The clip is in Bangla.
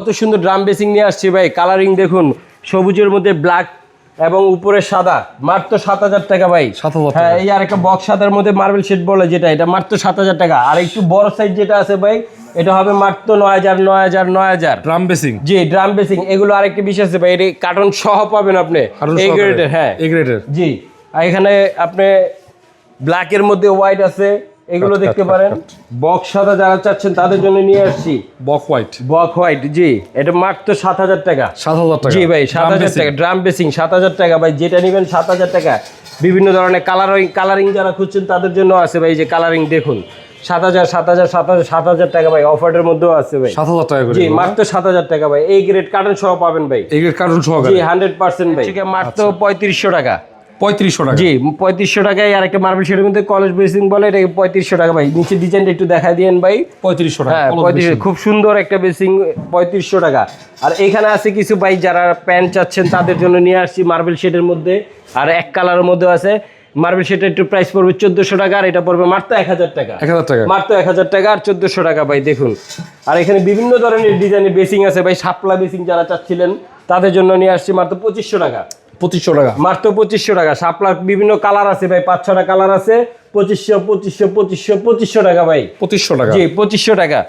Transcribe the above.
কত সুন্দর ড্রাম বেসিং নিয়ে আসছি ভাই, কালারিং দেখুন, সবুজের মধ্যে ব্ল্যাক এবং উপরে সাদা, মাত্র 7,000 টাকা ভাই। 7,000 টাকা। হ্যাঁ, এই আর একটা বক্স সাদার মধ্যে মার্বেল শেড বলে যেটা, এটা মাত্র 7,000 টাকা। আর একটু বড় সাইজ যেটা আছে ভাই, এটা হবে মাত্র 9,000 ড্রাম বেসিং। জি, ড্রাম বেসিং। এগুলো আরেকটা বিষয় আছে ভাই, এটা কার্টন সহ পাবেন আপনি, এই গ্রেডের। হ্যাঁ, এই গ্রেডের। জি। আর এখানে আপনি ব্ল্যাকের মধ্যে হোয়াইট আছে, এগুলো দেখতে পারেন। বক্স সাদা যারা চাচ্ছেন তাদের জন্য নিয়ে আসছি বক হোয়াইট। বক হোয়াইট, জি। এটা মাত্র 7,000 টাকা। 7,000 টাকা। জি ভাই, 7,000 টাকা ড্রাম বেসিং, 7,000 টাকা ভাই। যেটা নেবেন 7,000 টাকা। বিভিন্ন ধরনের কালারিং যারা খুঁজছেন তাদের জন্য আছে ভাই, যে কালারিং দেখুন, 7,000 টাকা ভাই। অফারের মধ্যেও আছে ভাই, 7,000 টাকা করে। জি, মাত্র 7,000 টাকা ভাই। এই গ্রেড কার্টন সহ পাবেন ভাই, এই গ্রেড কার্টন সহ। জি, 100% ভাই। ঠিক আছে, মাত্র 3,500 টাকা। 3,500 টাকা। জি, 3,500 টাকায়। আর একটা মার্বেল শেডের মধ্যে কলেজ বেসিং বলে, এটা 3,500 টাকা ভাই। নিচে ডিজাইনটা একটু দেখাই দিয়েন ভাই। 3,500 টাকা। হ্যাঁ, 3500, খুব সুন্দর একটা বেসিং, 3,500 টাকা। আর এখানে আছে কিছু ভাই যারা প্যান্ট চাচ্ছেন তাদের জন্য নিয়ে আসছি মার্বেল শেডের মধ্যে। আর এক কালারের মধ্যে আছে মার্বেল শেডের, একটু প্রাইস পড়বে 1,400 টাকা। আর এটা পড়বে মাত্র 1,000 টাকা। 1,000 টাকা। মাত্র 1,000 টাকা আর 1,400 টাকা ভাই, দেখুন। আর এখানে বিভিন্ন ধরনের ডিজাইনের বেসিং আছে ভাই। শাপলা বেসিং যারা চাচ্ছিলেন তাদের জন্য নিয়ে আসছি মাত্র 2,500 টাকা। 2,500 টাকা। মাত্র 2,500 টাকা। শাপলার বিভিন্ন কালার আছে ভাই, 5-6টা কালার আছে। 2,500 টাকা ভাই। 2,500 টাকা। জি, 2,500 টাকা।